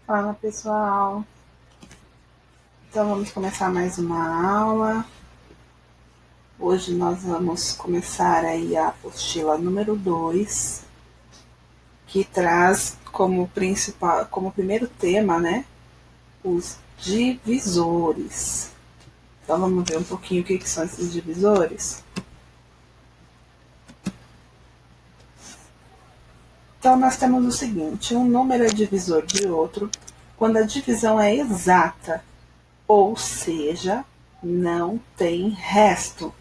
Fala pessoal, então vamos começar mais uma aula. Hoje nós vamos começar aí a apostila número 2, que traz como primeiro tema, né, os divisores. Então vamos ver um pouquinho o que são esses divisores. Então nós temos o seguinte: um número é divisor de outro quando a divisão é exata, ou seja, não tem resto.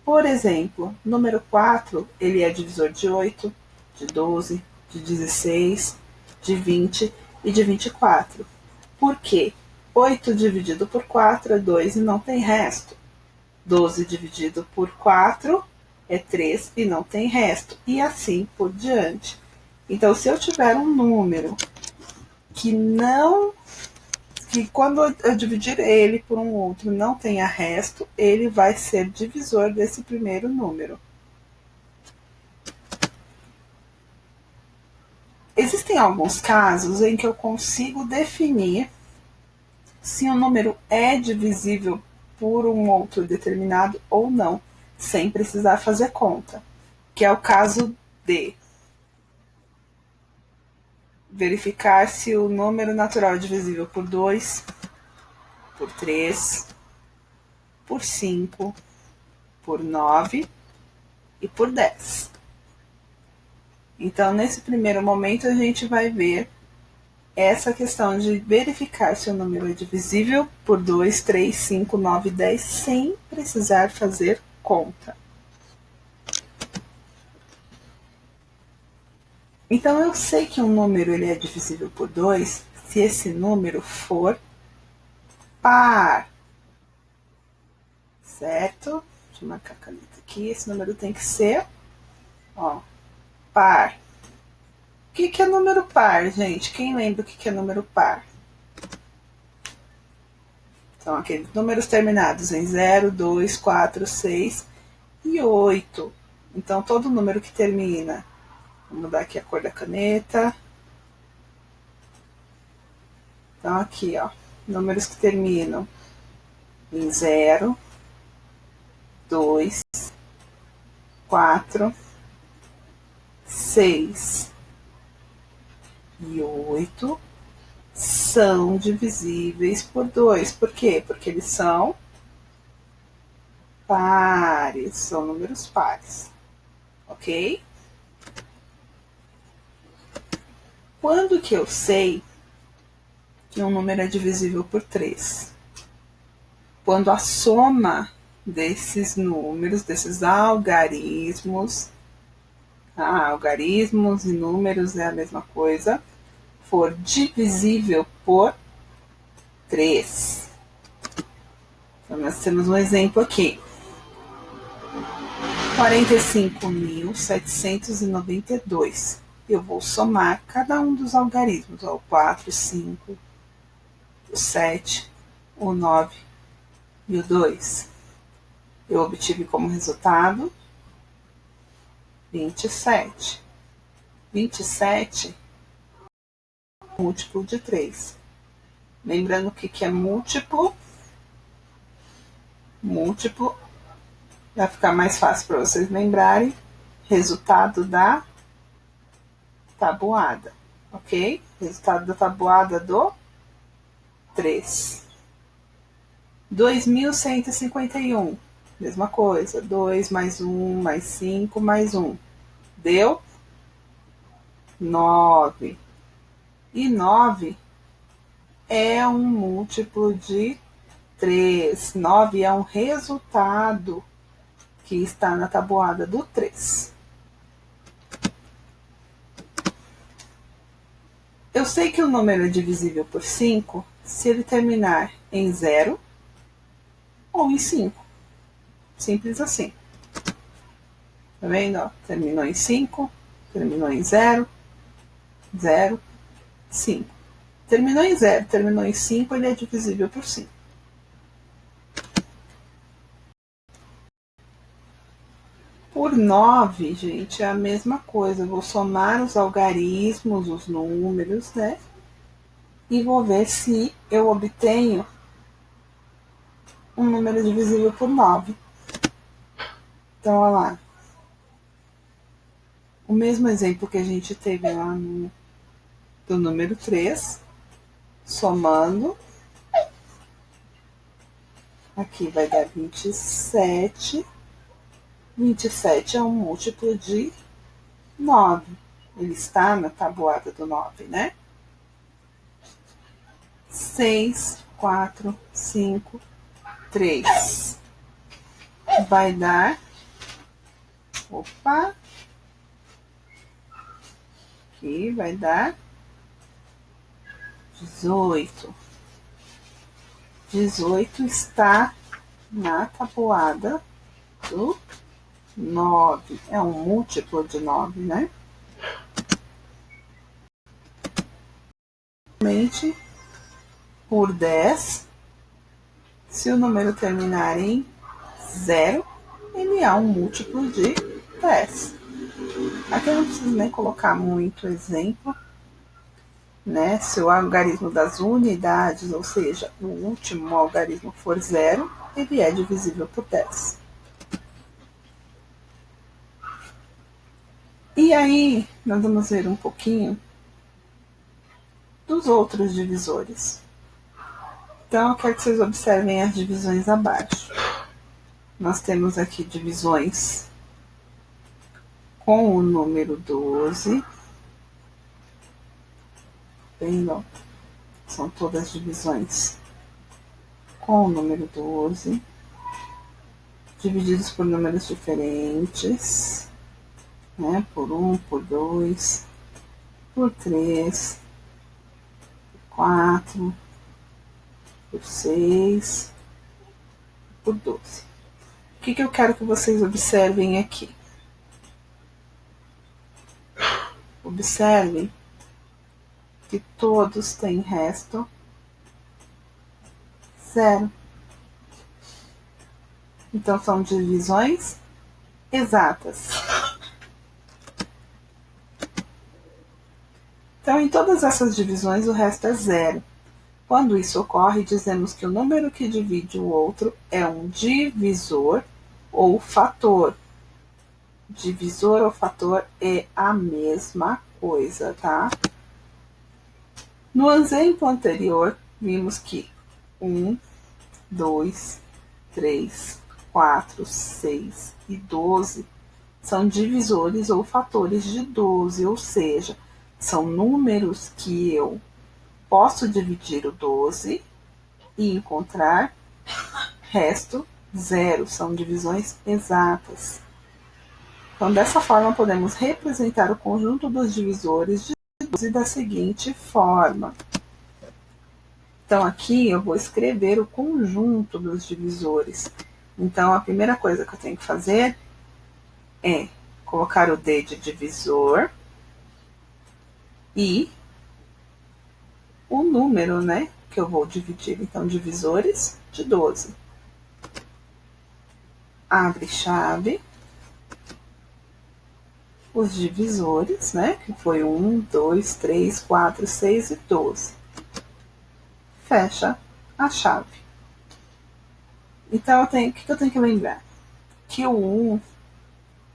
Por exemplo, número 4, ele é divisor de 8, de 12, de 16, de 20 e de 24. Por quê? 8 dividido por 4 é 2 e não tem resto. 12 dividido por 4 é 3 e não tem resto. E assim por diante. Então, se eu tiver um número que quando eu dividir ele por um outro não tenha resto, ele vai ser divisor desse primeiro número. Existem alguns casos em que eu consigo definir se um número é divisível por um outro determinado ou não, sem precisar fazer conta, que é o caso de verificar se o número natural é divisível por 2, por 3, por 5, por 9 e por 10. Então, nesse primeiro momento, a gente vai ver essa questão de verificar se o número é divisível por 2, 3, 5, 9, 10, sem precisar fazer conta. Então, eu sei que um número ele é divisível por 2 se esse número for par. Certo? Deixa eu marcar a caneta aqui. Esse número tem que ser par. O que é número par, gente? Quem lembra o que é número par? São aqueles números terminados em 0, 2, 4, 6 e 8. Então, todo número que termina, vou mudar aqui a cor da caneta. Então, aqui, números que terminam em 0, 2, 4, 6 e 8 são divisíveis por 2. Por quê? Porque eles são pares, são números pares. Ok? Quando que eu sei que um número é divisível por 3? Quando a soma desses números, desses algarismos, algarismos e números é a mesma coisa, for divisível por 3. Então, nós temos um exemplo aqui. 45.792. Eu vou somar cada um dos algarismos, o 4, 5, o 7, o 9 e o 2. Eu obtive como resultado 27. 27 é múltiplo de 3. Lembrando o que é múltiplo? Múltiplo, vai ficar mais fácil para vocês lembrarem, resultado da tabuada, ok? Resultado da tabuada do 3. 2.151, mesma coisa, 2 mais 1 mais 5 mais 1, deu 9. E 9 é um múltiplo de 3. 9 é um resultado que está na tabuada do 3. Eu sei que o número é divisível por 5 se ele terminar em 0 ou em 5. Simples assim. Tá vendo? Terminou em 5, terminou em 0, 0, 5. Terminou em 0, terminou em 5, ele é divisível por 5. Por 9, gente, é a mesma coisa. Eu vou somar os algarismos, os números, né? E vou ver se eu obtenho um número divisível por 9. Então, olha lá. O mesmo exemplo que a gente teve lá do número 3, somando. Aqui vai dar 27. 27 é um múltiplo de 9. Ele está na tabuada do 9, né? 6, 4, 5, 3. Vai dar. Opa! Aqui vai dar 18. 18 está na tabuada do 9. É um múltiplo de 9, né? Por 10, se o número terminar em 0, ele é um múltiplo de 10. Aqui eu não preciso nem colocar muito exemplo, né? Se o algarismo das unidades, ou seja, o último algarismo for 0, ele é divisível por 10. E aí, nós vamos ver um pouquinho dos outros divisores. Então, eu quero que vocês observem as divisões abaixo. Nós temos aqui divisões com o número 12. Bem, são todas divisões com o número 12, divididos por números diferentes, né? Por 1, por 2, por 3, por 4, por 6, por 12. O que eu quero que vocês observem aqui? Observem que todos têm resto 0. Então, são divisões exatas. Então, em todas essas divisões, o resto é 0. Quando isso ocorre, dizemos que o número que divide o outro é um divisor ou fator. Divisor ou fator é a mesma coisa, tá? No exemplo anterior, vimos que 1, 2, 3, 4, 6 e 12 são divisores ou fatores de 12, ou seja, são números que eu posso dividir o 12 e encontrar resto 0, são divisões exatas. Então, dessa forma, podemos representar o conjunto dos divisores de 12 da seguinte forma. Então, aqui eu vou escrever o conjunto dos divisores. Então, a primeira coisa que eu tenho que fazer é colocar o D de divisor e o número, né, que eu vou dividir. Então, divisores de 12. Abre chave. Os divisores, né, que foi 1, 2, 3, 4, 6 e 12. Fecha a chave. Então, o que eu tenho que lembrar? Que o 1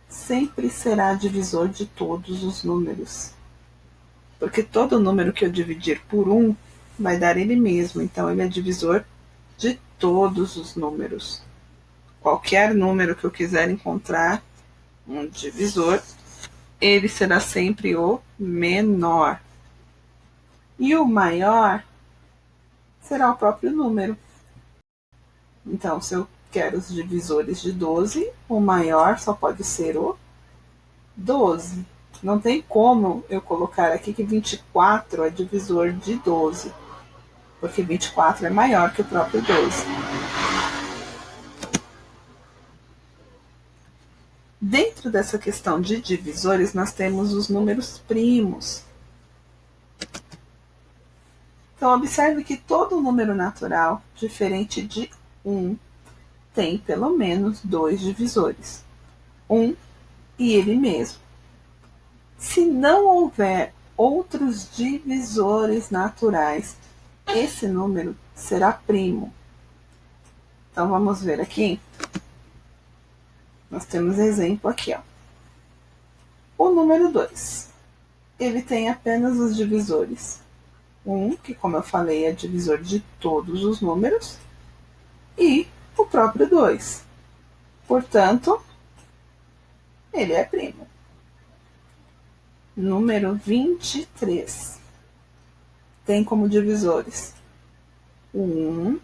sempre será divisor de todos os números. Porque todo número que eu dividir por 1 vai dar ele mesmo. Então, ele é divisor de todos os números. Qualquer número que eu quiser encontrar um divisor, ele será sempre o menor. E o maior será o próprio número. Então, se eu quero os divisores de 12, o maior só pode ser o 12. Não tem como eu colocar aqui que 24 é divisor de 12, porque 24 é maior que o próprio 12. Dentro dessa questão de divisores, nós temos os números primos. Então, observe que todo número natural, diferente de 1, tem pelo menos 2 divisores. 1 e ele mesmo. Se não houver outros divisores naturais, esse número será primo. Então vamos ver aqui. Nós temos exemplo aqui, ó. O número 2. Ele tem apenas os divisores 1, que como eu falei é divisor de todos os números, e o próprio 2. Portanto, ele é primo. Número 23 tem como divisores o 1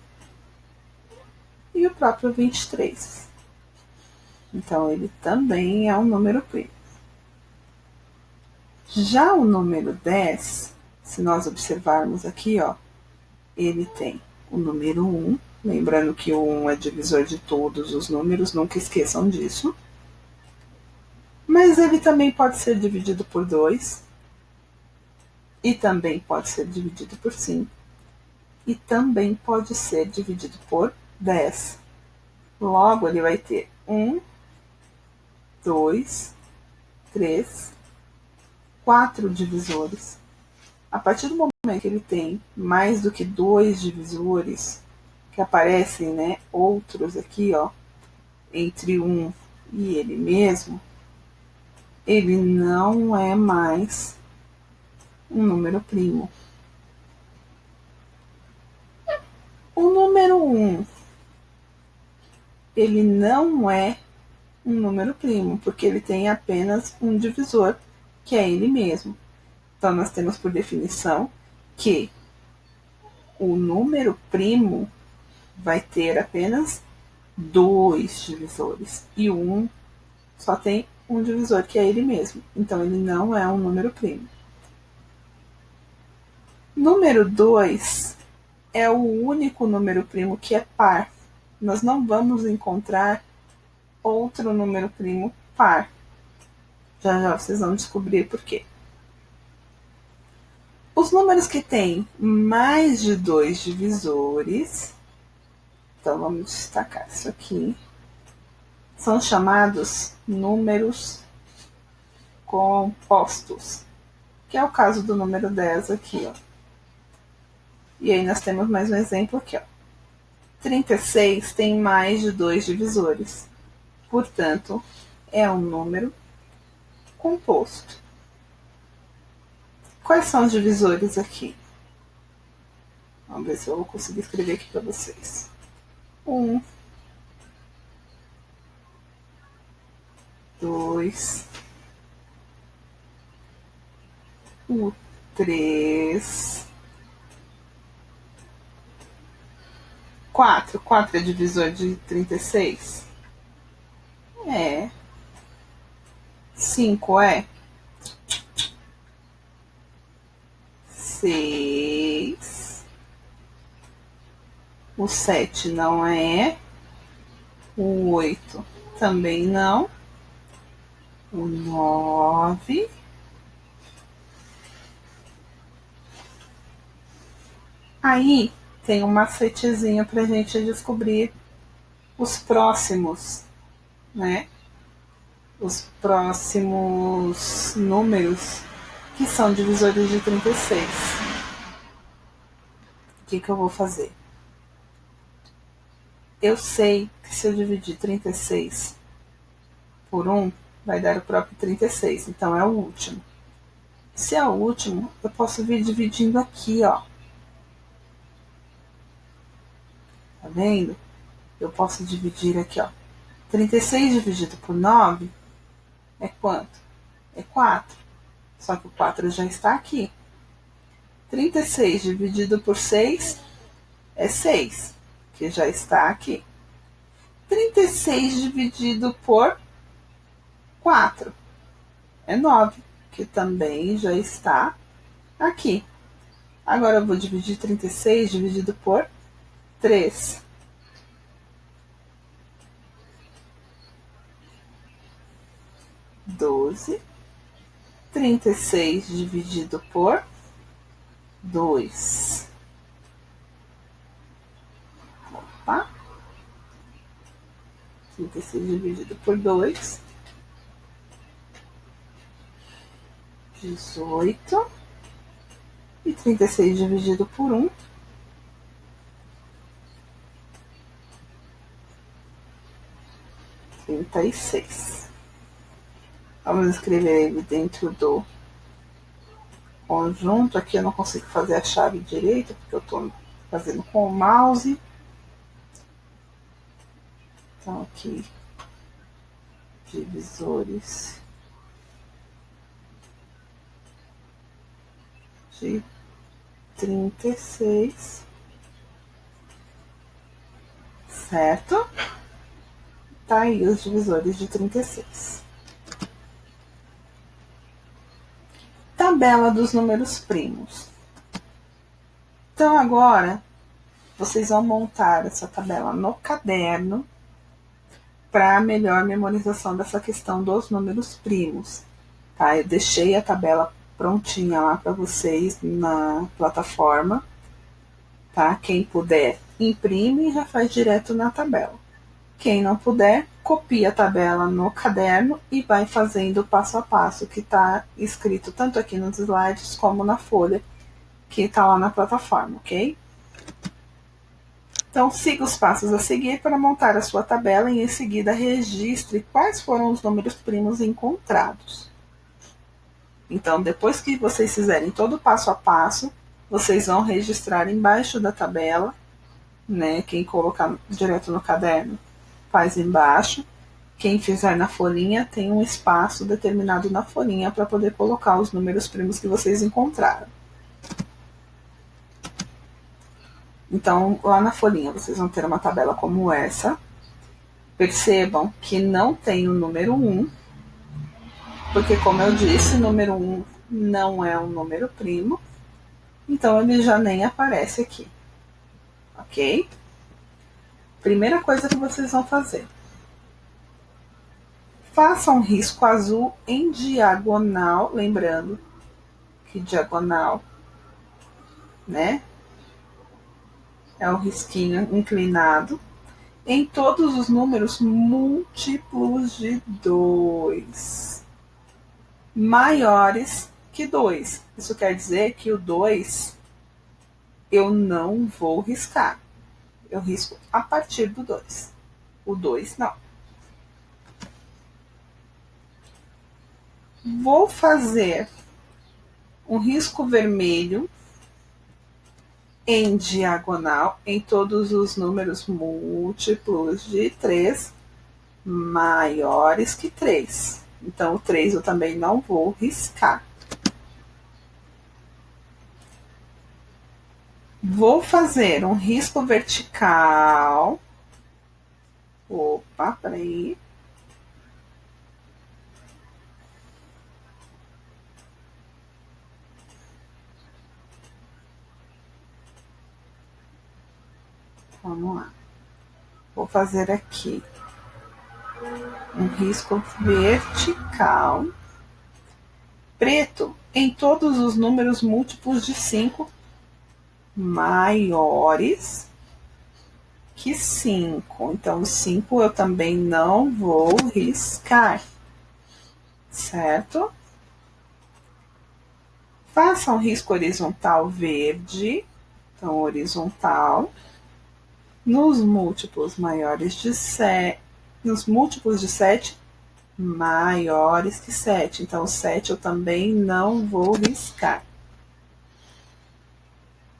e o próprio 23. Então, ele também é um número primo. Já o número 10, se nós observarmos aqui, ó, ele tem o número 1, lembrando que o 1 é divisor de todos os números, nunca esqueçam disso. Mas ele também pode ser dividido por 2, e também pode ser dividido por 5, e também pode ser dividido por 10. Logo, ele vai ter 1, 2, 3, 4 divisores. A partir do momento que ele tem mais do que 2 divisores, que aparecem, né, outros aqui, ó, entre 1 e ele mesmo, ele não é mais um número primo. O número 1, ele não é um número primo, porque ele tem apenas um divisor, que é ele mesmo. Então, nós temos por definição que o número primo vai ter apenas 2 divisores, e o 1 só tem um divisor, que é ele mesmo. Então, ele não é um número primo. Número 2 é o único número primo que é par. Nós não vamos encontrar outro número primo par. Já já vocês vão descobrir por quê. Os números que têm mais de 2 divisores, então vamos destacar isso aqui, são chamados números compostos, que é o caso do número 10 aqui, ó. E aí nós temos mais um exemplo aqui, ó. 36 tem mais de 2 divisores, portanto, é um número composto. Quais são os divisores aqui? Vamos ver se eu vou conseguir escrever aqui para vocês. 1, 2, o 3, 4. 4 é divisor de 36? É. 5 é? 6. O 7 não é. O 8 também não. O 9. Aí tem um macetezinho para a gente descobrir os próximos, né? Os próximos números que são divisores de 36. O que eu vou fazer? Eu sei que se eu dividir 36 por 1, vai dar o próprio 36, então é o último. Se é o último, eu posso vir dividindo aqui, ó. Tá vendo? Eu posso dividir aqui, ó. 36 dividido por 9 é quanto? É 4. Só que o 4 já está aqui. 36 dividido por 6 é 6, que já está aqui. 36 dividido por 4 é 9, que também já está aqui. Agora eu vou dividir 36 dividido por 3. 12. 36 dividido por 2. Opa. 36 dividido por 2 18 e 36 dividido por 1, 36. Vamos escrever ele dentro do conjunto. Aqui eu não consigo fazer a chave direita, porque eu estou fazendo com o mouse. Então, aqui, divisores de 36, certo? Tá aí os divisores de 36. Tabela dos números primos. Então, agora, vocês vão montar essa tabela no caderno para melhor memorização dessa questão dos números primos. Tá? Eu deixei a tabela prontinha lá para vocês na plataforma. Tá? Quem puder, imprime e já faz direto na tabela. Quem não puder, copia a tabela no caderno e vai fazendo passo a passo, que está escrito tanto aqui nos slides como na folha que está lá na plataforma, ok? Então, siga os passos a seguir para montar a sua tabela e em seguida registre quais foram os números primos encontrados. Então, depois que vocês fizerem todo o passo a passo, vocês vão registrar embaixo da tabela, né? Quem colocar direto no caderno faz embaixo. Quem fizer na folhinha tem um espaço determinado na folhinha para poder colocar os números primos que vocês encontraram. Então, lá na folhinha vocês vão ter uma tabela como essa. Percebam que não tem o número 1, porque, como eu disse, o número 1 não é um número primo, então ele já nem aparece aqui, ok? Primeira coisa que vocês vão fazer: faça um risco azul em diagonal, lembrando que diagonal, né, é o risquinho inclinado, em todos os números múltiplos de 2, maiores que 2. Isso quer dizer que o 2 eu não vou riscar. Eu risco a partir do 2. O 2 não. Vou fazer um risco vermelho em diagonal em todos os números múltiplos de 3 maiores que 3. Então, o 3 eu também não vou riscar. Vou fazer um risco vertical. Opa, peraí. Vamos lá. Vou fazer aqui um risco vertical preto em todos os números múltiplos de 5 maiores que 5. Então, o 5 eu também não vou riscar, certo? Faça um risco horizontal verde, então horizontal, nos múltiplos maiores de 7, nos múltiplos de 7 maiores que 7. Então, 7 eu também não vou riscar.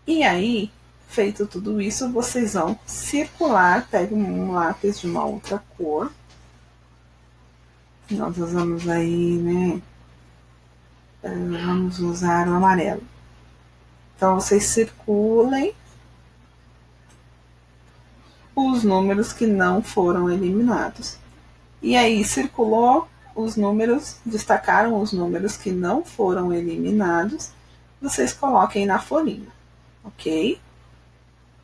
E aí, feito tudo isso, vocês vão circular, pegue um lápis de uma outra cor. Nós usamos aí, né? Vamos usar o amarelo. Então, vocês circulem os números que não foram eliminados. E aí, circulou os números, destacaram os números que não foram eliminados, vocês coloquem na folhinha, ok?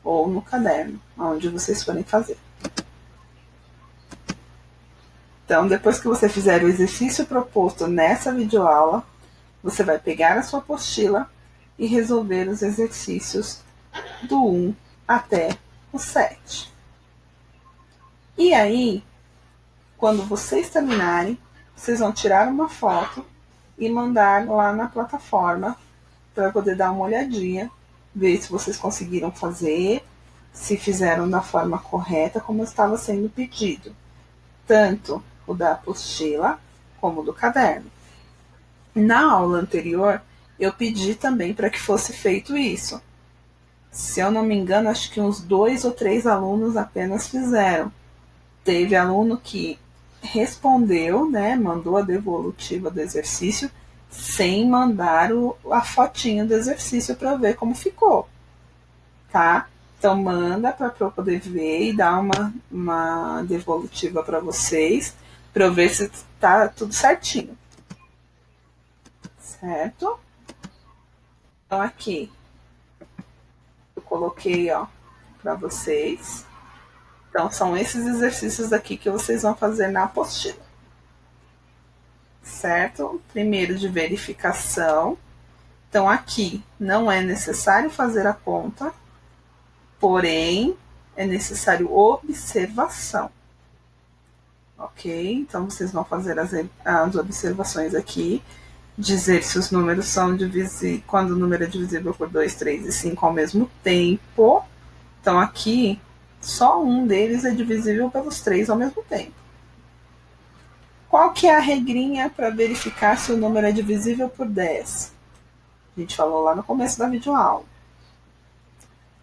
Ou no caderno, onde vocês forem fazer. Então, depois que você fizer o exercício proposto nessa videoaula, você vai pegar a sua apostila e resolver os exercícios do 1 até o 7. E aí, quando vocês terminarem, vocês vão tirar uma foto e mandar lá na plataforma para poder dar uma olhadinha, ver se vocês conseguiram fazer, se fizeram da forma correta como estava sendo pedido, tanto o da apostila como do caderno. Na aula anterior, eu pedi também para que fosse feito isso. Se eu não me engano, acho que uns 2 ou 3 alunos apenas fizeram. Teve aluno que respondeu, né, mandou a devolutiva do exercício, sem mandar a fotinha do exercício para ver como ficou, tá? Então manda para eu poder ver e dar uma devolutiva para vocês, para eu ver se tá tudo certinho, certo? Então aqui eu coloquei, ó, para vocês. Então são esses exercícios aqui que vocês vão fazer na apostila, certo? Primeiro de verificação. Então aqui não é necessário fazer a conta, porém é necessário observação. Ok? Então vocês vão fazer as observações aqui, dizer se os números são divisíveis, quando o número é divisível por 2, 3 e 5 ao mesmo tempo. Então aqui só um deles é divisível pelos 3 ao mesmo tempo. Qual que é a regrinha para verificar se o número é divisível por 10? A gente falou lá no começo da videoaula.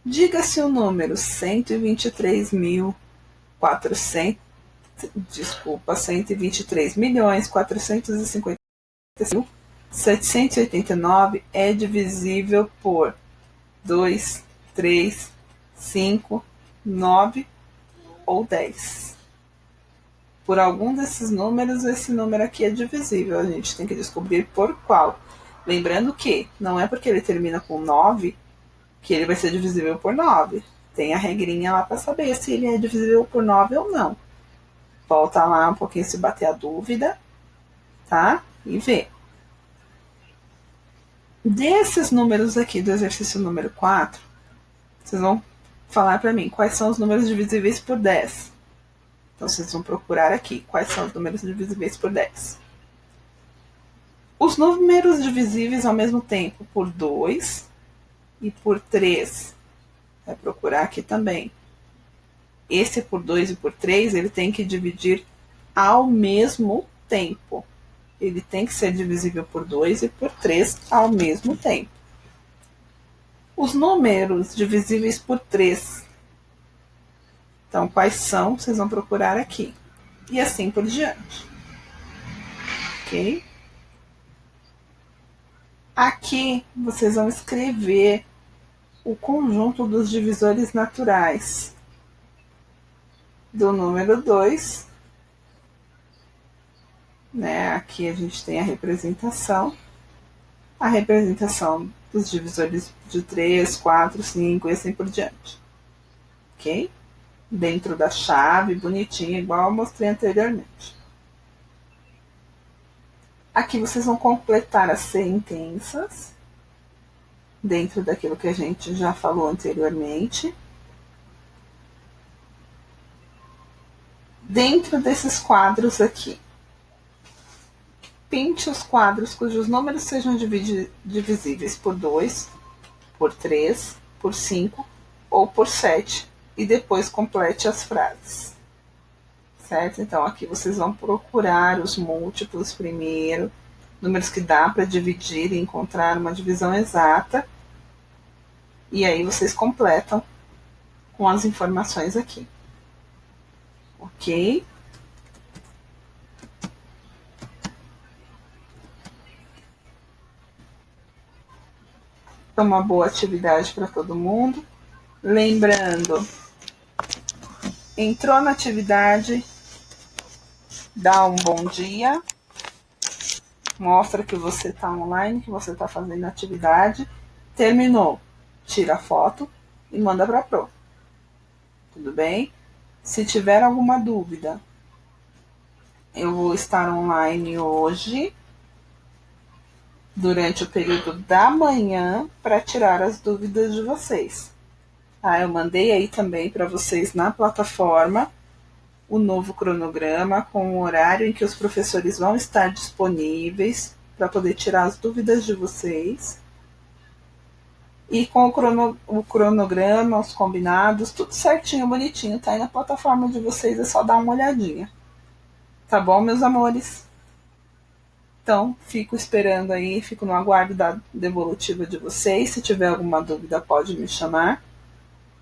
Diga se o número 123.450.789 é divisível por 2, 3, 5, 9 ou 10. Por algum desses números, esse número aqui é divisível. A gente tem que descobrir por qual. Lembrando que não é porque ele termina com 9 que ele vai ser divisível por 9. Tem a regrinha lá para saber se ele é divisível por 9 ou não. Volta lá um pouquinho se bater a dúvida, tá? E vê. Desses números aqui do exercício número 4, vocês vão falar para mim quais são os números divisíveis por 10. Então, vocês vão procurar aqui quais são os números divisíveis por 10. Os números divisíveis ao mesmo tempo por 2 e por 3. Vai procurar aqui também. Esse por 2 e por 3, ele tem que dividir ao mesmo tempo. Ele tem que ser divisível por 2 e por 3 ao mesmo tempo. Os números divisíveis por 3. Então, quais são? Vocês vão procurar aqui. E assim por diante. Ok? Aqui, vocês vão escrever o conjunto dos divisores naturais do número 2. Né? Aqui a gente tem a representação dos divisores de 3, 4, 5 e assim por diante. Ok? Dentro da chave, bonitinho, igual eu mostrei anteriormente. Aqui vocês vão completar as sentenças, dentro daquilo que a gente já falou anteriormente. Dentro desses quadros aqui, pinte os quadros cujos números sejam divisíveis por 2, por 3, por 5 ou por 7 e depois complete as frases. Certo? Então aqui vocês vão procurar os múltiplos primeiro, números que dá para dividir e encontrar uma divisão exata. E aí vocês completam com as informações aqui. Ok? Então, uma boa atividade para todo mundo. Lembrando, entrou na atividade, dá um bom dia, mostra que você está online, que você está fazendo a atividade, terminou, tira a foto e manda para a Pro. Tudo bem? Se tiver alguma dúvida, eu vou estar online hoje, durante o período da manhã, para tirar as dúvidas de vocês. Eu mandei aí também para vocês na plataforma o novo cronograma com o horário em que os professores vão estar disponíveis para poder tirar as dúvidas de vocês. E com o cronograma, os combinados, tudo certinho, bonitinho. Tá aí na plataforma de vocês, é só dar uma olhadinha. Tá bom, meus amores? Então, fico esperando aí, fico no aguardo da devolutiva de vocês. Se tiver alguma dúvida, pode me chamar.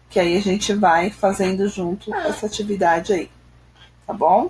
Que aí a gente vai fazendo junto essa atividade aí. Tá bom?